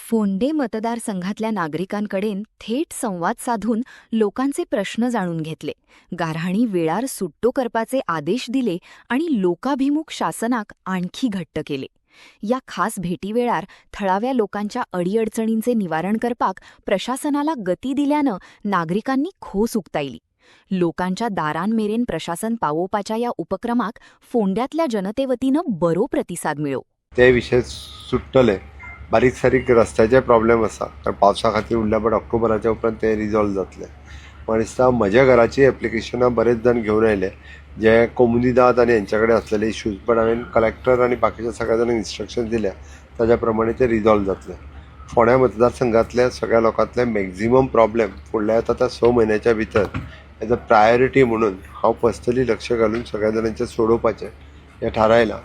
फोंडे मतदारसंघातल्या नागरिकांकडेन थेट संवाद साधून लोकांचे प्रश्न जाणून घेतले, गाऱ्हाणी वेळार सुट्टो करपाचे आदेश दिले आणि लोकाभिमुख शासनाक आणखी घट्ट केले. या खास भेटी वेळार थळाव्या लोकांच्या अडीअडचणींचे निवारण करपाक प्रशासनाला गती दिल्यानं नागरिकांनी खोस उक्तायली. लोकांच्या दारांमेरेन प्रशासन पावोवपाच्या या उपक्रमाक फोंड्यातल्या जनतेवतीनं बरो प्रतिसाद मिळो. ते विषय सुट्टले. बारीक सारीक रस्त्याचे प्रॉब्लेम आसा, तर पावसा खातीर उरल्या बट ऑक्टोबराच्या उपरांत ते रिजॉल्व जातले. म्हाका दिसता म्हज्या घराची एप्लिकेशनां बरेच जाण घेवन आयले जे कोमुनिदाद आनी हेंच्या कडेन आसलेले इश्यूज, बट हांवें कलेक्टर आनी बाकीच्या सगळ्या जाणांक इन्स्ट्रक्शन दिल्या ताज्या प्रमाणे ते रिजॉल्व जातले. फोंड्या मतदारसंघातल्या सगळ्या लोकांतले मॅक्झिमम प्रॉब्लेम फुडल्या आता 6 म्हयन्याच्या भितर एज अ प्रायोरिटी म्हणून हांव पर्सनली लक्ष घालून सगळ्या जाणांचे सोडोवपाचें हें थारायलां.